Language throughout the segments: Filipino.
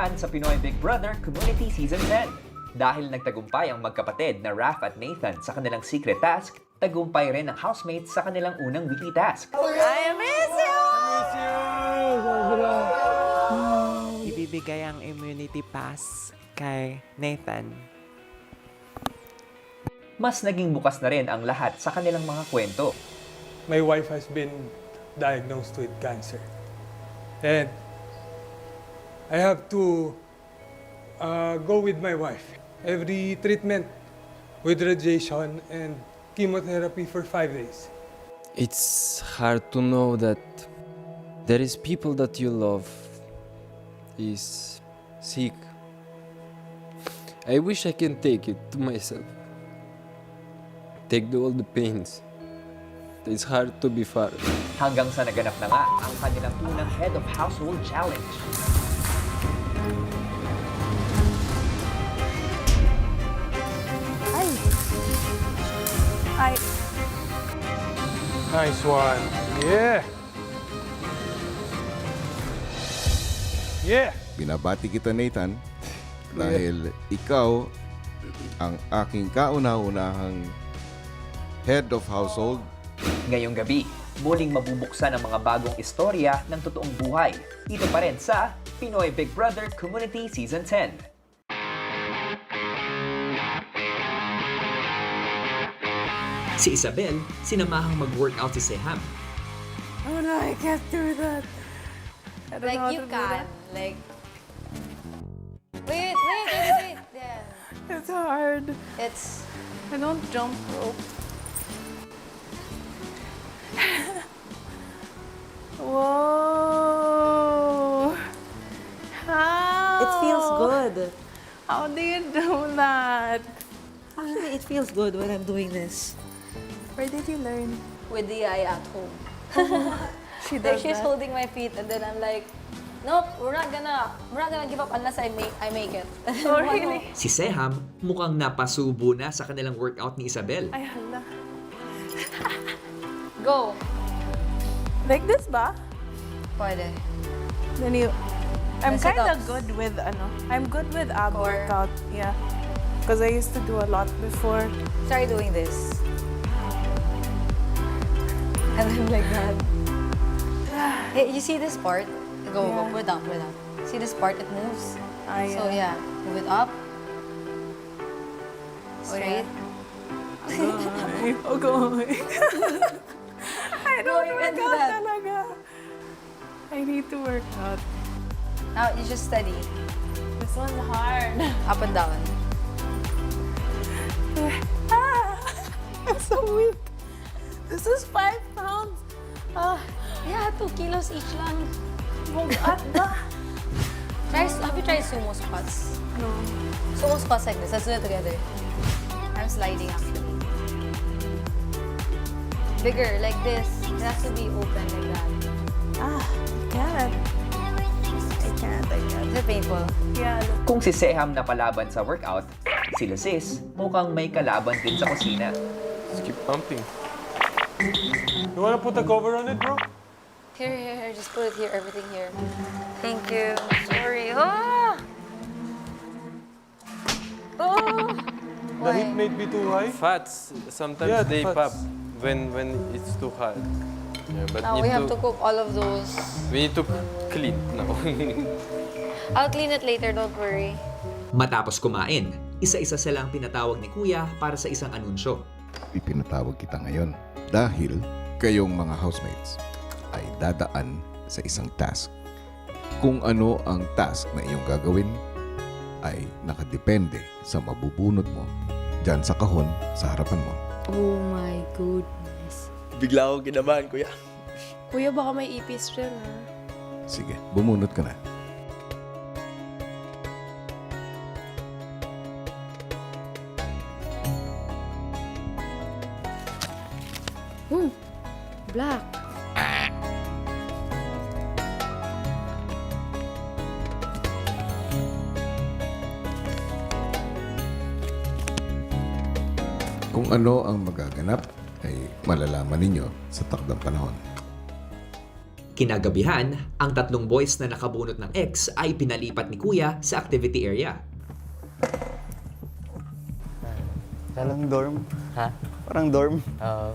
Tamaan sa Pinoy Big Brother Community Season 10. Dahil nagtagumpay ang magkapatid na Raph at Nathan sa kanilang secret task, tagumpay rin ang housemates sa kanilang unang weekly task. I miss you! Ibibigay ang immunity pass kay Nathan. Mas naging bukas na rin ang lahat sa kanilang mga kwento. My wife has been diagnosed with cancer. And I have to go with my wife. Every treatment with radiation and chemotherapy for 5 days. It's hard to know that there is people that you love is sick. I wish I can take it to myself. Take all the pains. It's hard to be far. Hanggang sa naganap na nga ang kanilang unang Head of Household Challenge. Ay. Nice one. Yeah. Yeah. Binabati kita, Nathan, dahil ikaw ang aking kauna-unahang head of household. Ngayong gabi, muling mabubuksan ang mga bagong istorya ng totoong buhay. Dito pa rin sa Pinoy Big Brother Community Season 10. Si Isabel, sinamahang mag-workout si Seham. Oh no, I can't do that. I don't know Like how you to do can. that. Like. Wait. Yeah. It's hard. It's. I don't jump rope. Whoa. How? It feels good. How do you do that? Actually, it feels good when I'm doing this. Where did you learn? With the eye at home. She Like does she's that. holding my feet and then I'm like, nope, we're not gonna give up unless I make it. Oh, really? Si Seham, mukhang napasubo na sa kanilang workout ni Isabel. Ay, hala. Go. Like this ba? Pwede. Then you... I'm Then kind of sit-ups. good with, I'm good with ab Core. workout. Yeah. Because I used to do a lot before. Try doing this. And then like that. Hey, you see this part? Go, Yeah. we're down. See this part? It moves. Ah, So yeah, move it up. Straight. Okay. I don't you work can do out that. talaga. I need to work out. Now you just steady. This one's hard. Up and down. Ah, I'm so weak. This is 5 pounds. Ah, Yeah, 2 kilos each lang. bugat na. Have you tried sumo squats? No. Sumo squats like this. Let's do it together. I'm sliding actually. Bigger, like this. It has to be open like that. Ah, I can't. Is it painful? Yeah, look. Kung si Seham na palaban sa workout, sila sis mukhang may kalaban din sa kusina. Just keep pumping. You wanna put a cover on it, bro? Here. Just put it here, everything here. Thank you. Sorry. Ah! Oh! The heat Why? may be too high. Fats, sometimes Yeah, they fats. pop when it's too hot. Yeah, but Now we have to cook all of those. we need to clean now. I'll clean it later, don't worry. Matapos kumain, isa-isa silang pinatawag ni Kuya para sa isang anunsyo. Ipinatawag kita ngayon dahil kayong mga housemates ay dadaan sa isang task. Kung ano ang task na iyong gagawin ay nakadepende sa mabubunot mo dyan sa kahon sa harapan mo. Oh my goodness. Bigla akong kinabahan, kuya. Kuya, baka may ipis dyan, ha? Sige, bumunot ka na. Black. Kung ano ang magaganap ay malalaman ninyo sa takdang panahon. Kinagabihan, ang tatlong boys na nakabunot ng X ay pinalipat ni Kuya sa activity area. Parang dorm. Ha? Parang dorm. Oo.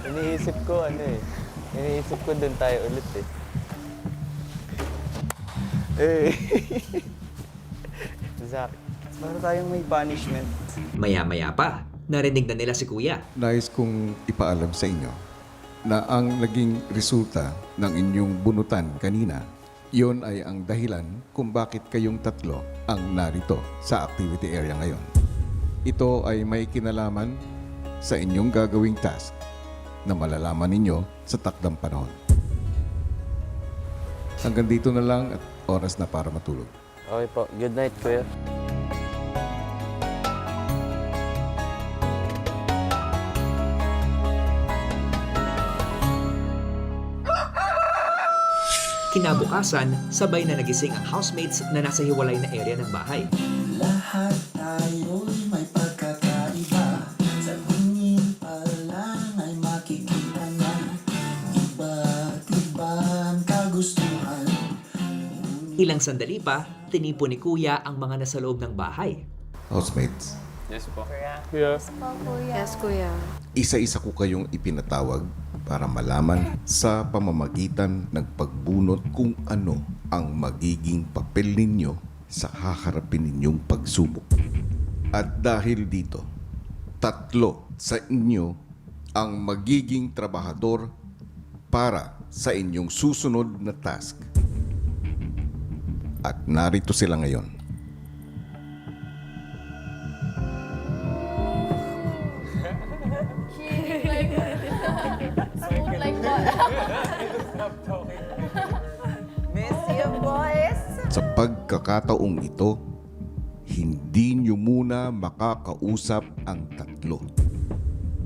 Iniisip ko doon tayo ulit eh. Zach, para tayong may punishment. Maya-maya pa, narinig na nila si Kuya. Nais kong ipaalam sa inyo na ang naging resulta ng inyong bunutan kanina, iyon ay ang dahilan kung bakit kayong tatlo ang narito sa activity area ngayon. Ito ay may kinalaman sa inyong gagawing task na malalaman ninyo sa takdang panahon. Hanggang dito na lang at oras na para matulog. Okay po. Good night, Kuya. Kinabukasan, sabay na nagising ang housemates na nasa hiwalay na area ng bahay. Lahat tayo'y may pagkakaiba. Sa tingin pa lang ay makikita na iba't ibang kagustuhan. Ilang sandali pa, tinipo ni Kuya ang mga nasa loob ng bahay. Housemates, Yes po. Yes. Yes, Kuya. isa-isa ko kayong ipinatawag para malaman sa pamamagitan ng pagbunot kung ano ang magiging papel ninyo sa haharapin ninyong pagsubok. At dahil dito, tatlo sa inyo ang magiging trabahador para sa inyong susunod na task. At narito sila ngayon. Miss you, boys. Sa pagkakataong ito, hindi nyo muna makakausap ang tatlo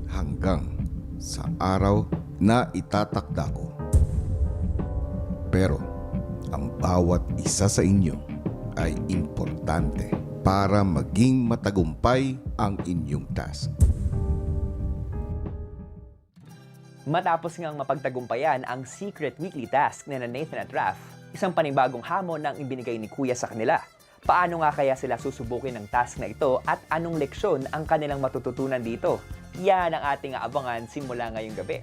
hanggang sa araw na itatakda ko. Pero ang bawat isa sa inyo ay importante para maging matagumpay ang inyong task. Matapos ngang mapagtagumpayan ang secret weekly task ni Nathan at Raph, isang panibagong hamon ang ibinigay ni Kuya sa kanila. Paano nga kaya sila susubukin ng task na ito at anong leksyon ang kanilang matututunan dito? Yan ang ating aabangan simula ngayong gabi.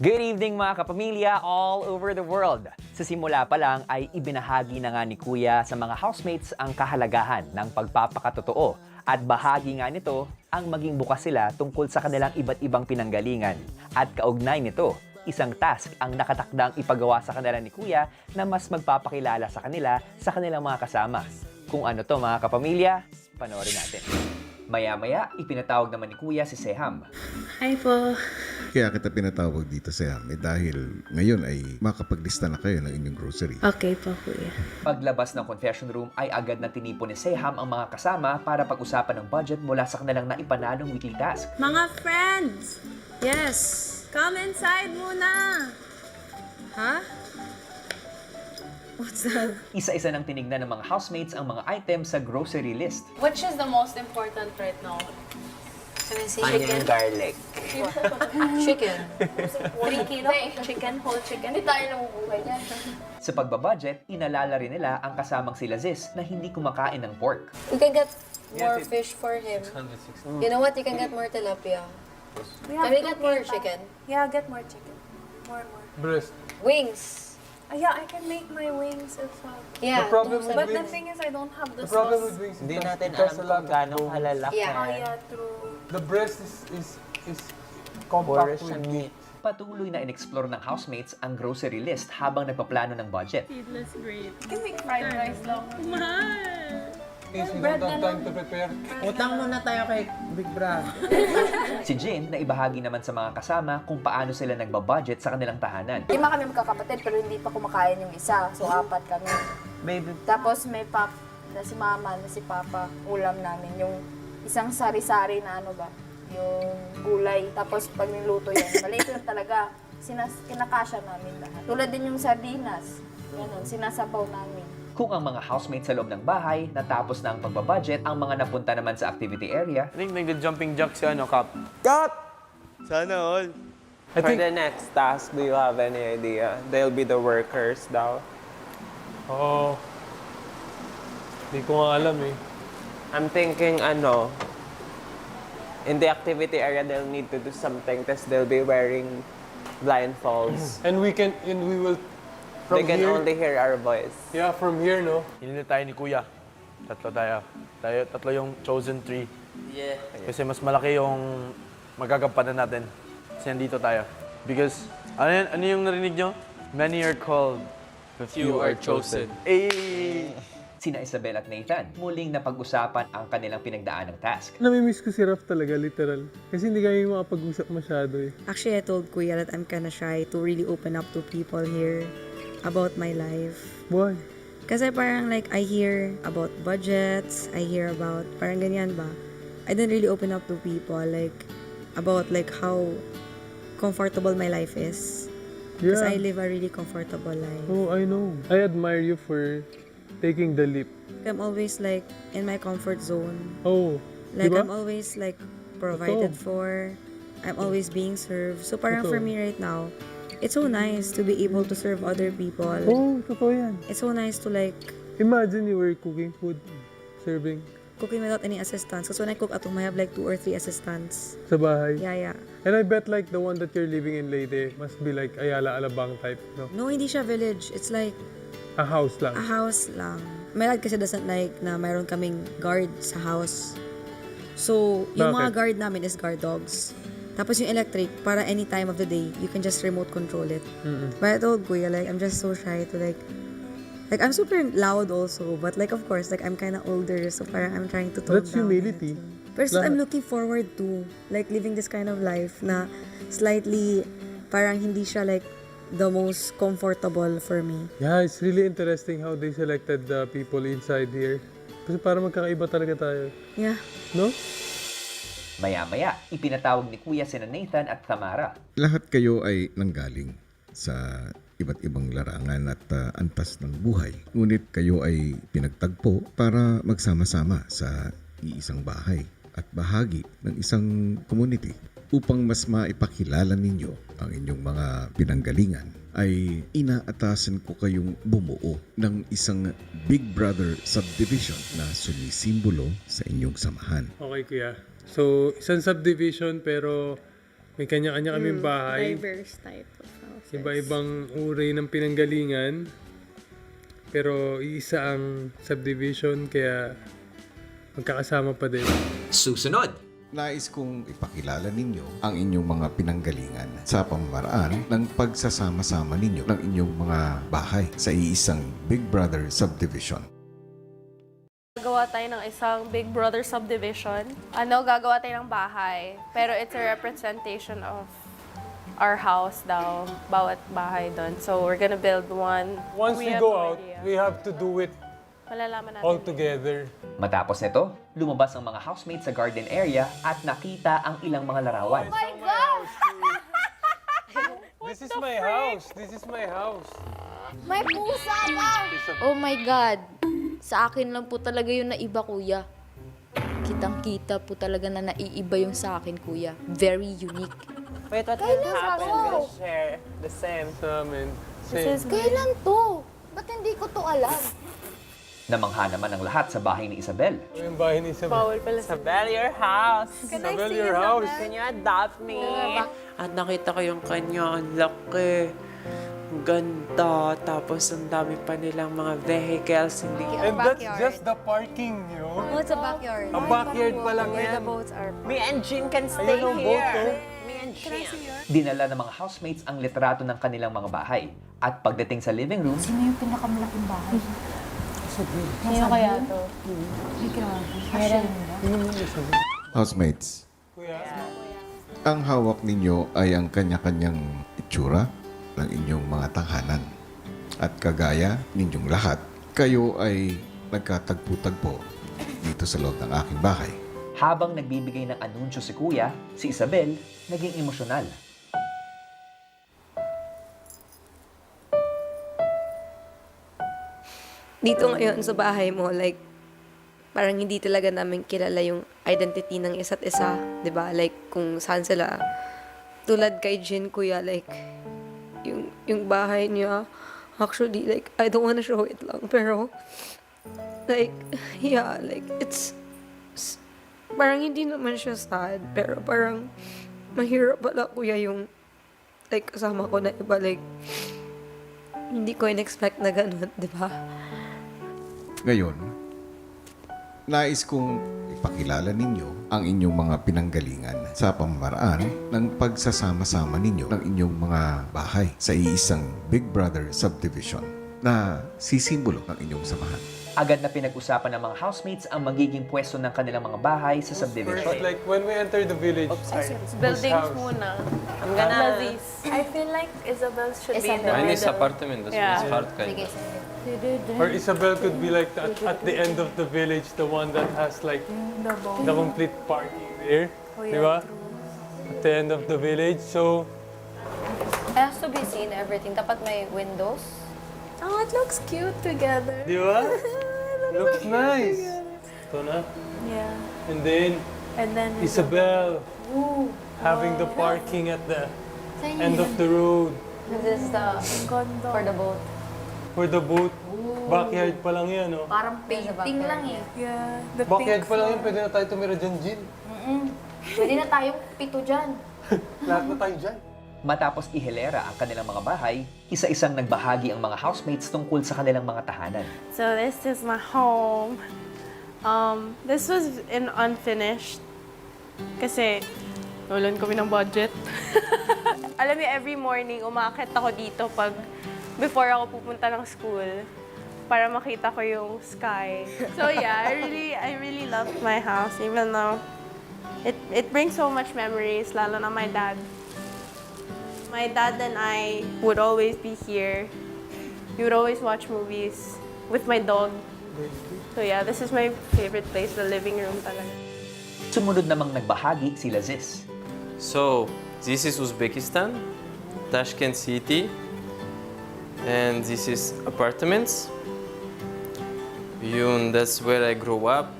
Good evening mga kapamilya all over the world! Sa simula pa lang ay ibinahagi na nga ni Kuya sa mga housemates ang kahalagahan ng pagpapakatotoo at bahagi nga nito ang maging bukas sila tungkol sa kanilang iba't ibang pinanggalingan. At kaugnay nito, isang task ang nakatakdang ipagawa sa kanila ni Kuya na mas magpapakilala sa kanila sa kanilang mga kasama. Kung ano to mga kapamilya, panoorin natin. Maya-maya, ipinatawag naman ni Kuya si Seham. Hi po. Kaya kita pinatawag dito sa dahil ngayon ay makapaglista na kayo ng inyong grocery. Okay po, Kuya. Paglabas ng confession room ay agad na tinipo ni Seham ang mga kasama para pag-usapan ng budget mula sa kanilang naipanalong weekly task. Mga friends! Yes! Come inside muna! Ha? What's that? Isa-isa nang tinignan ng mga housemates ang mga items sa grocery list. Which is the most important right now? Onion garlic. Chicken. 3 kilo? Chicken, whole chicken. Hindi tayo namubuhay dyan. Sa pagbabudget, inalala rin nila ang kasamang sila Ziz na hindi kumakain ng pork. You can get more fish for him. You know what? You can get more tilapia. Can we get more chicken? Yeah, get more chicken. More. Breast. Wings. Yeah, I can make my wings if Yeah. The problem with But the wings, thing is, I don't have the the problem with sauce. wings Hindi is natin there's a alam lot kung of gano'ng bone. kalalaki. Yeah. Oh yeah, true. The breast is compact Portion with meat. Patuloy na in-explore ng housemates ang grocery list habang nagpaplano ng budget. Seedless great. You can make fried rice lang. Since we don't have time to prepare. Utang muna tayo kay Big Brother. Si Jin na ibahagi naman sa mga kasama kung paano sila nagbabudget sa kanilang tahanan. 5 kami magkakapatid pero hindi pa kumakain yung isa. So 4 kami. Baby, Tapos may na si mama, na si papa, ulam namin. Yung isang sari-sari na ano ba, yung gulay. Tapos pag niluto yan, maliit lang talaga. Kinakasya namin lahat. Tulad din yung sardinas. Ganun, sinasabaw namin. Kung ang mga housemates sa loob ng bahay natapos na ang pagbabudget, ang mga napunta naman sa activity area, I think nag-jumping jack si Kap. Cut! Sana all. I For think, the next task, do you have any idea? They'll be the workers daw. oo. Hindi ko nga alam eh. I'm thinking, in the activity area, they'll need to do something, tapos they'll be wearing blindfolds. And we will, from They can here, only hear our voice. yeah, from here, no? Hinili tayo ni Kuya. Tatlo tayo. Tatlo yung chosen three. Yeah. Kasi mas malaki yung magagampanan natin. Kasi nandito tayo. Because, ano yung narinig nyo? Many are called, but few are chosen. Eh! Sina Isabel at Nathan, muling napag-usapan ang kanilang pinagdaanang task. Namimiss ko si Raf talaga, literal. Kasi hindi kami makapag-usap masyado eh. Actually, I told Kuya that I'm kinda shy to really open up to people here about my life. Why? Kasi parang like, I hear about budgets, I hear about, parang ganyan ba? I didn't really open up to people, like, about like how comfortable my life is. Because Yeah. I live a really comfortable life. Oh, I know. I admire you for taking the leap. I'm always like in my comfort zone. Oh, Like diba? I'm always like provided for. I'm always being served. So parang for Totoo. me right now, it's so nice to be able to serve other people. Oh, totoo yan. It's so nice to like Imagine you were cooking food, serving cooking without any assistance. Because when I cook at home, I have like 2 or 3 assistants. sa bahay. Yeah. And I bet like the one that you're living in Leyte must be like Ayala Alabang type, no? No, hindi siya village. It's like A house lang. a house lang. My dad kasi doesn't like na mayroon kaming guard sa house. So, yung mga Bakit? guard namin is guard dogs. Tapos yung electric, para any time of the day, you can just remote control it. But I told Kuya, like, I'm just so shy to like, I'm super loud also, but like, of course, like, I'm kind of older, so parang I'm trying to tone That's down. humility. Pero so I'm Lahat. looking forward to, like, living this kind of life na slightly, parang hindi siya like, the most comfortable for me. Yeah, it's really interesting how they selected the people inside here. Kasi para magkakaiba talaga tayo. Yeah. No? Maya-maya, ipinatawag ni Kuya sina Nathan at Tamara. Lahat kayo ay nanggaling sa iba't ibang larangan at antas ng buhay. Ngunit kayo ay pinagtagpo para magsama-sama sa iisang bahay at bahagi ng isang community. Upang mas maipakilala ninyo ang inyong mga pinanggalingan, ay inaatasan ko kayong bumuo ng isang Big Brother subdivision na sumisimbolo sa inyong samahan. Okay, Kuya. So, isang subdivision pero may kanya-kanya kaming bahay. Diverse type of houses. Iba-ibang uri ng pinanggalingan. Pero iisa ang subdivision kaya magkakasama pa din. Susunod! Nais kong ipakilala ninyo ang inyong mga pinanggalingan sa pamamaraan ng pagsasama-sama ninyo ng inyong mga bahay sa iisang Big Brother subdivision. Gagawa tayo ng isang Big Brother subdivision. Gagawa tayo ng bahay. Pero it's a representation of our house daw. Bawat bahay doon. So we're gonna build one. Once we have go no out, idea. we have to do it Malalaman natin. all together. Matapos nito, lumabas ang mga housemates sa garden area at nakita ang ilang mga larawan. My God! This is my house. This is my house. May pusa ka! Oh my God! Sa akin lang po talaga yung naiba, Kuya. Kitang-kita po talaga na naiiba yung sa akin, Kuya. Very unique. Wait, what will happen? We'll share the same. Sa amin. Same. Kailan to? Ba't hindi ko to alam? Namangha naman ang lahat sa bahay ni Isabel. Yung bahay ni Isabel. Bawal pala. Isabel, your house. Isabel, your house. Can you adopt me? At nakita ko yung kanya, ang laki. Ang ganda. Tapos ang dami pa nilang mga vehicles. Hindi. And that's just the parking, yo. Oh, it's a backyard. Ang backyard pa lang Where yan. the boats are. Me and Jean can stay Ayun ang boat, here. oh. Me and Jean. Dinala ng mga housemates ang litrato ng kanilang mga bahay. At pagdating sa living room, Sino yung pinakamalaking bahay? Sino kaya to? Housemates, ang hawak ninyo ay ang kanya-kanyang itsura ng inyong mga tahanan. At kagaya ninyong lahat, kayo ay nagkatagpo-tagpo dito sa loob ng aking bahay. habang nagbibigay ng anunsyo si Kuya, si Isabel naging emosyonal. Dito ngayon sa bahay mo, like, parang hindi talaga namin kilala yung identity ng isa't isa, 'di ba? Like, kung saan sila tulad kay Jin, kuya, like, yung bahay niya, actually, like, I don't wanna show it lang, pero, like, yeah, like, parang hindi naman siya sad, pero parang, mahirap pala, kuya, yung, like, kasama ko na iba, like, hindi ko in-expect na ganun, di ba? Ngayon, nais kong ipakilala ninyo ang inyong mga pinanggalingan sa pamamaraan ng pagsasama-sama ninyo ng inyong mga bahay sa iisang Big Brother subdivision na sisimbolo ng inyong samahan. Agad na pinag-usapan ng mga housemates ang magiging pwesto ng kanilang mga bahay sa subdivision. But like when we enter the village, Buildings muna. I'm gonna... I feel like Isabel should be in the Mine is middle. apartment. That's hard kind of. or Isabel could be like at the end of the village, the one that has like the complete parking there. Di ba? At the end of the village. So, It has to be seen, everything. Dapat may windows. Oh, it looks cute together. di ba? Looks nice. Ito na. Yeah. And then, And then Isabel having the parking at the end of the road. This is the for the boat. For the boat. Backyard pa lang yan, no? Parang painting lang eh. Yeah. The Backyard pink pa lang yan, floor. pwede na tayo tumira dyan, Jin. Pwede na tayong pito dyan. Lahat na tayo dyan. Matapos ihilera ang kanilang mga bahay, isa-isang nagbahagi ang mga housemates tungkol sa kanilang mga tahanan. So this is my home. This was unfinished. Kasi walan kami ng budget. Alam mo, every morning umaakit ako dito before ako pupunta ng school para makita ko yung sky. So yeah, I really love my house, even though it brings so much memories, lalo na my dad. My dad and I would always be here. We would always watch movies with my dog. So yeah, this is my favorite place, the living room talaga. Sumunod namang nagbahagi sila Ziz. So, this is Uzbekistan, Tashkent City, and this is apartments. That's where I grew up.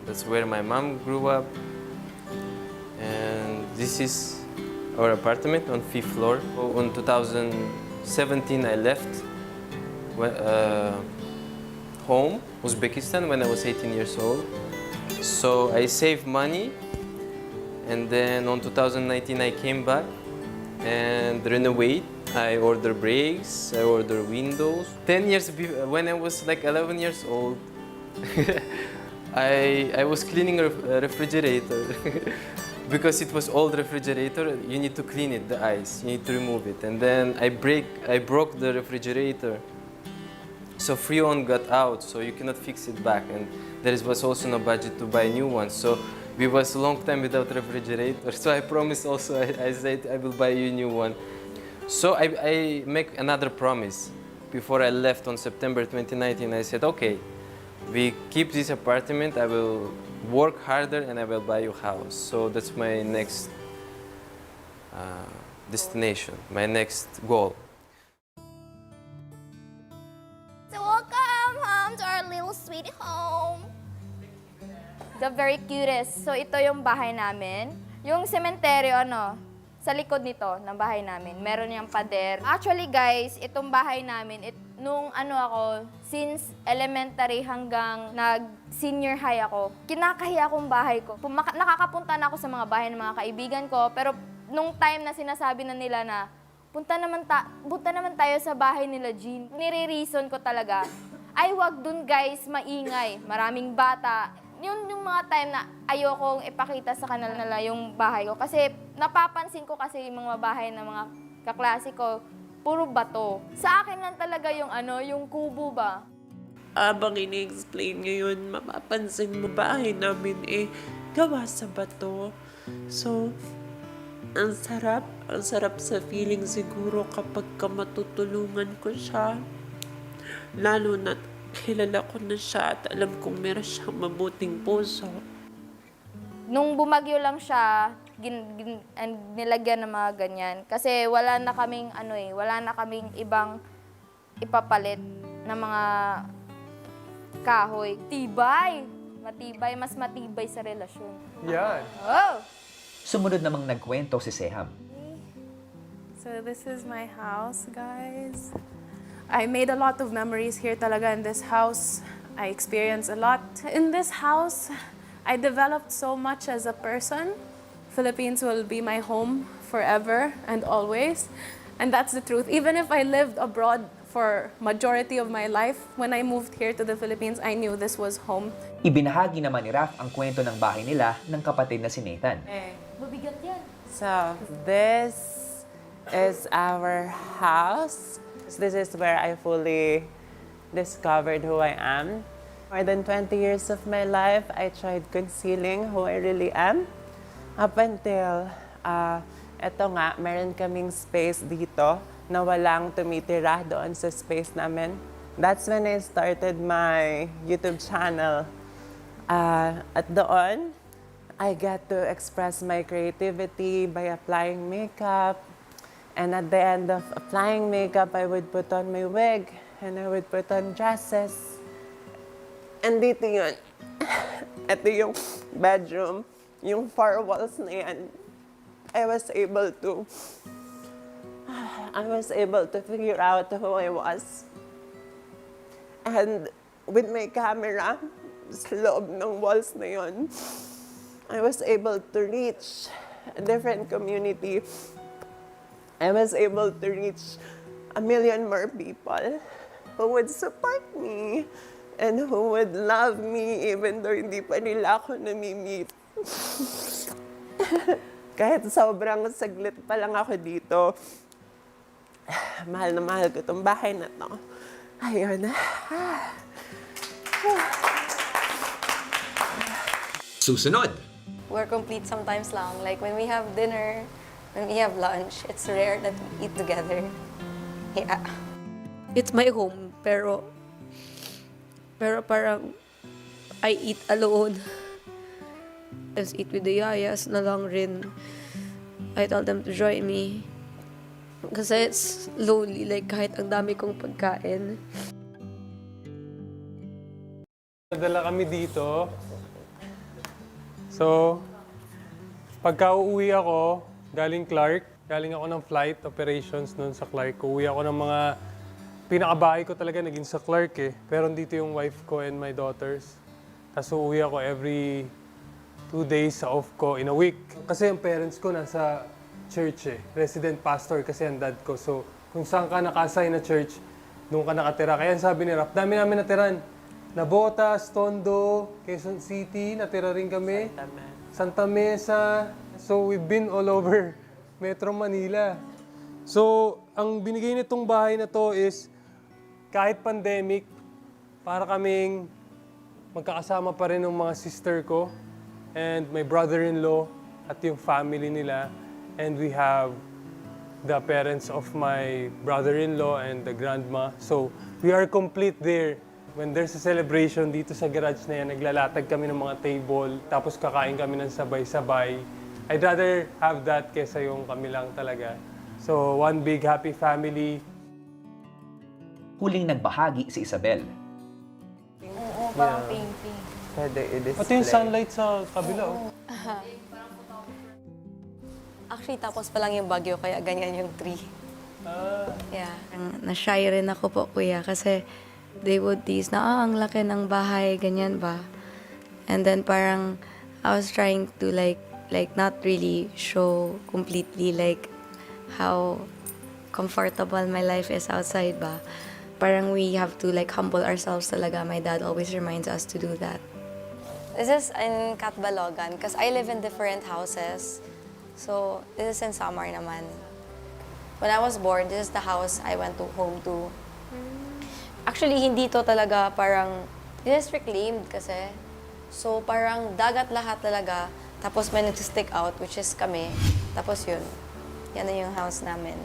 That's where my mom grew up. And this is our apartment on 5th floor. In 2017, I left home, Uzbekistan, when I was 18 years old. So I saved money, and then on 2019 I came back and renovate. I order brakes, I order windows. 10 years when I was like 11 years old, I was cleaning a refrigerator. Because it was old refrigerator, you need to clean it, the ice, you need to remove it. And then I broke the refrigerator. So Freon got out, so you cannot fix it back. And there was also no budget to buy new ones. So we was a long time without refrigerator. So I promised also, I said I will buy you a new one. So I make another promise. Before I left on September 2019, I said, okay, we keep this apartment, I will work harder and I will buy you a house. So that's my next destination, my next goal. So welcome home to our little sweet home. The very cutest. So ito yung bahay namin. Yung sementeryo, sa likod nito ng bahay namin, meron yung pader. Actually guys, itong bahay namin, nung ako, since elementary hanggang nag-senior high ako, kinakahiya akong bahay ko. Nakakapunta na ako sa mga bahay ng mga kaibigan ko, pero nung time na sinasabi na nila na, punta naman tayo sa bahay nila Jean, nire-reason ko talaga, ay wag dun guys, maingay, maraming bata. Yun yung mga time na ayokong ipakita sa kanila yung bahay ko. Kasi napapansin ko kasi yung mga bahay ng mga kaklase ko, puro bato. Sa akin lang talaga yung yung kubo ba. Habang ini-explain niyo yun, mapapansin mo bahay namin gawa sa bato. So, ang sarap sa feeling siguro kapag matutulungan ko siya. Lalo na kilala ko na siya at alam kong meron siyang mabuting puso. Nung bumagyo lang siya, nilagyan ng mga ganyan. Kasi wala na kaming ibang ipapalit na mga kahoy. Matibay, mas matibay sa relasyon. Yan. Oh! Sumunod namang nagkwento si Seham. So this is my house, guys. I made a lot of memories here talaga in this house. I experienced a lot. In this house, I developed so much as a person. Philippines will be my home forever and always. And that's the truth. Even if I lived abroad for majority of my life, when I moved here to the Philippines, I knew this was home. Ibinahagi naman ni Raph ang kwento ng bahay nila ng kapatid na si Nathan. Mabigat yan. So, this is our house. This is where I fully discovered who I am. More than 20 years of my life, I tried concealing who I really am. Up until, eto nga, meron kaming space dito na walang tumitira doon sa space namin. That's when I started my YouTube channel. At doon, I got to express my creativity by applying makeup. And at the end of applying makeup, I would put on my wig and I would put on dresses. And dito yun. Ito yung bedroom. Yung four walls na yan. I was able to figure out who I was. And with my camera, sa loob ng walls na yun, I was able to reach a different community. I was able to reach 1 million more people who would support me and who would love me even though hindi pa nila ako nami-meet. Kahit sobrang saglit pa lang ako dito, mahal na mahal ko itong bahay na to. Ayun. Susunod! We're complete sometimes lang. Like when we have dinner, when we have lunch, it's rare that we eat together. Yeah. It's my home, pero parang I eat alone. Let's eat with the yayas na lang rin. I tell them to join me. Kasi it's lonely, like kahit ang dami kong pagkain. Nadala kami dito. So, pagka uuwi ako, galing ako ng flight operations noon sa Clark. Uuwi ako ng mga pinakabahay ko talaga naging sa Clark eh. Pero dito yung wife ko and my daughters. Tapos uuwi ako every 2 days sa off ko in a week. Kasi yung parents ko nasa church eh. Resident pastor kasi ang dad ko. So, kung saan ka nakasay na church, doon ka nakatira. Kaya sabi ni Rap, dami namin natiran. Nabotas, Tondo, Quezon City, natira rin kami. Santa Mesa. So, we've been all over Metro Manila. So, ang binigay nitong bahay na to is kahit pandemic, para kaming magkakasama pa rin ng mga sister ko and my brother-in-law at yung family nila. And we have the parents of my brother-in-law and the grandma. So, we are complete there. When there's a celebration dito sa garage na yan, naglalatag kami ng mga table, tapos kakain kami ng sabay-sabay. I'd rather have that kesa yung kami lang talaga. So, one big happy family. Huling nagbahagi si Isabel. Oo, parang pink-pink. Pwede i-display. Ito yung sunlight sa kabila. Oh. Actually, tapos pa lang yung bagyo, kaya ganyan yung tree. Yeah. Na-shy rin ako po, kuya, kasi they would tease na, ang laki ng bahay, ganyan ba? And then parang I was trying to like not really show completely like how comfortable my life is outside ba. Parang we have to like humble ourselves talaga. My dad always reminds us to do that. This is in Catbalogan because I live in different houses. So, this is in Samar naman. When I was born, this is the house I went home to. Actually, hindi to talaga parang, this is reclaimed kasi. So, parang dagat lahat talaga. Tapos may nag-stick out, which is kami. Tapos yun. Yan na yung house namin.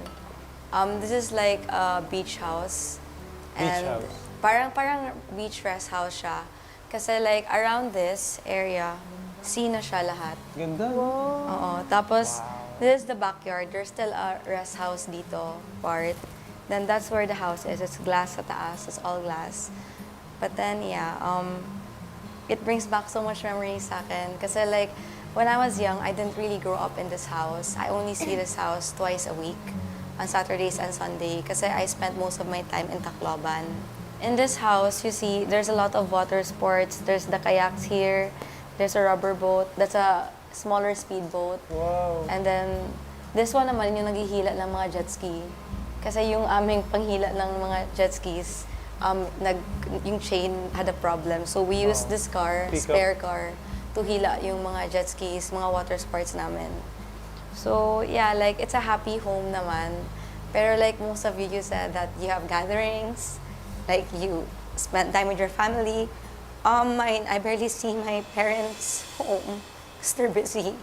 This is like a beach house. Beach house. Parang beach rest house siya. Kasi like around this area, sea na siya lahat. Ganda. Oo. Tapos, this is the backyard. There's still a rest house dito, part. Then that's where the house is. It's glass sa taas. It's all glass. But then, yeah, it brings back so much memories sa akin. Kasi like, when I was young, I didn't really grow up in this house. I only see this house twice a week. on Saturdays and Sunday kasi I spent most of my time in Tacloban. In this house, you see, there's a lot of water sports. There's the kayaks here. There's a rubber boat. That's a smaller speedboat. Wow. And then, this one naman yung naghihila ng mga jet ski. Kasi yung aming panghila ng mga jet skis, yung chain had a problem. So we used this car, spare car, to hila yung mga jet skis, mga water sports namin. So yeah, like it's a happy home naman. Pero like most of you said that you have gatherings, like you spend time with your family. Mine, I barely see my parents home because they're busy.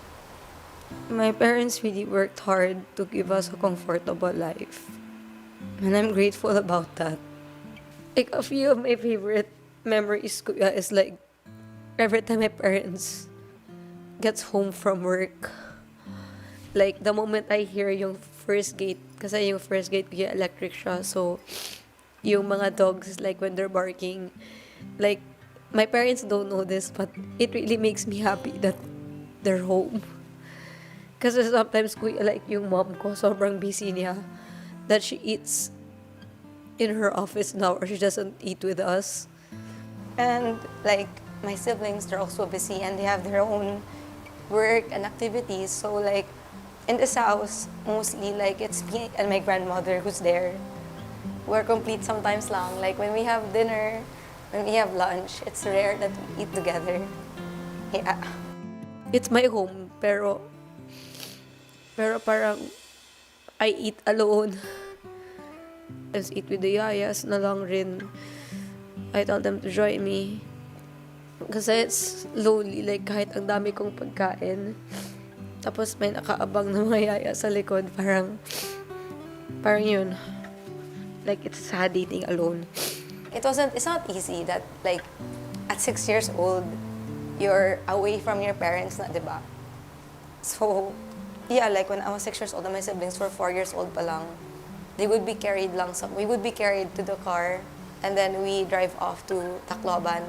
My parents really worked hard to give us a comfortable life. And I'm grateful about that. Like, a few of my favorite memories, kuya, is like, every time my parents gets home from work, like, the moment I hear yung first gate, kasi yung first gate, kuya, electric siya, so, yung mga dogs, like, when they're barking, like, my parents don't know this, but it really makes me happy that they're home. Kasi sometimes, kuya, like, yung mom ko, sobrang busy niya, that she eats in her office now or she doesn't eat with us. And like my siblings, they're also busy and they have their own work and activities. So like in this house, mostly like it's me and my grandmother who's there. We're complete sometimes lang. Like when we have dinner, when we have lunch, it's rare that we eat together. Yeah. It's my home, pero parang I eat alone. Just eat with the yayas na lang rin. I tell them to join me. Kasi it's lonely, like kahit ang dami kong pagkain. Tapos may nakaabang na mga yaya sa likod. Parang yun. Like it's sad eating alone. It's not easy that like at 6 years old, you're away from your parents na, diba? So, yeah, like when I was 6 years old and my siblings were 4 years old pa lang, we would be carried to the car and then we drive off to Tacloban.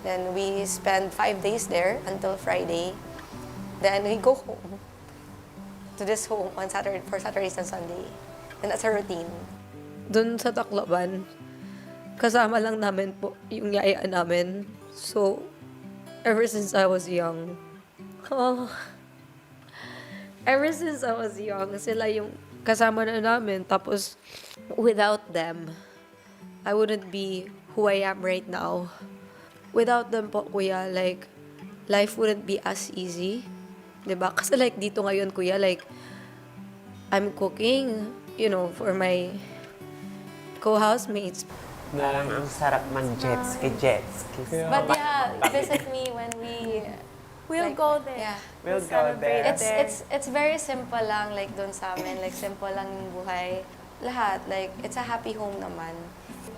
Then we spend 5 days there until Friday. Then we go home to this home on for Saturdays and Sunday. And that's a routine. Doon sa Tacloban, kasama lang namin po yung yaya namin. So, ever since I was young, sila yung kasama na namin. Tapos, without them, I wouldn't be who I am right now. Without them po, kuya, like, life wouldn't be as easy. Diba? Kasi like, dito ngayon, kuya, like, I'm cooking, you know, for my co-housemates. Parang ang sarap mag-jet ski. But yeah, visit me when We'll like, go there. Yeah. We'll go there. It's very simple lang, like doon sa amin, like simple lang yung buhay. Lahat, like, it's a happy home naman.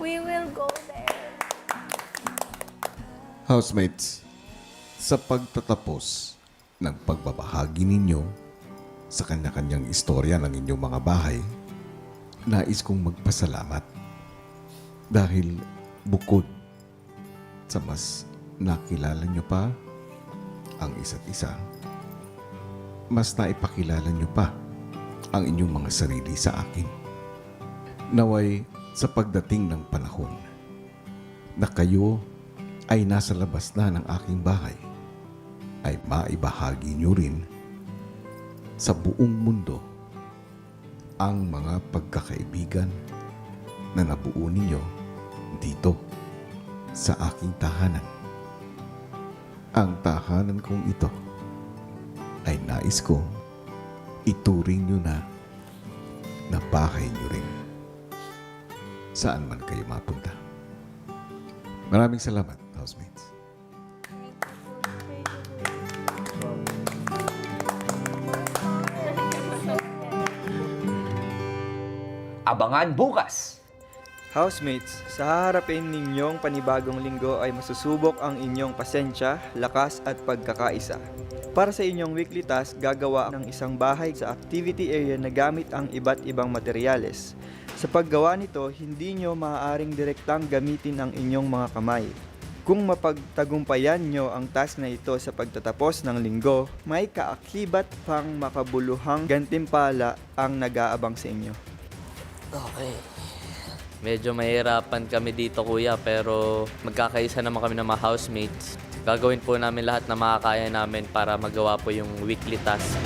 We will go there. Housemates, sa pagtatapos ng pagbabahagi ninyo sa kanya-kanyang istorya ng inyong mga bahay, nais kong magpasalamat dahil bukod sa mas nakilala nyo pa ang isa't isa, mas naipakilala nyo pa ang inyong mga sarili sa akin. Naway sa pagdating ng panahon na kayo ay nasa labas na ng aking bahay, ay maibahagi nyo rin sa buong mundo ang mga pagkakaibigan na nabuo ninyo dito sa aking tahanan. Ang tahanan kong ito ay nais ko ituring nyo na bahay nyo rin saan man kayo mapunta. Maraming salamat, housemates. Abangan bukas! Housemates, sa haharapin ninyong panibagong linggo ay masusubok ang inyong pasensya, lakas at pagkakaisa. Para sa inyong weekly task, gagawa ng isang bahay sa activity area na gamit ang iba't ibang materyales. Sa paggawa nito, hindi nyo maaaring direktang gamitin ang inyong mga kamay. Kung mapagtagumpayan nyo ang task na ito sa pagtatapos ng linggo, may kaakibat pang makabuluhang gantimpala ang nag-aabang sa inyo. Okay. Medyo mahirapan kami dito kuya pero magkakaisa naman kami ng mga housemates. Gagawin po namin lahat na makakaya namin para magawa po yung weekly task.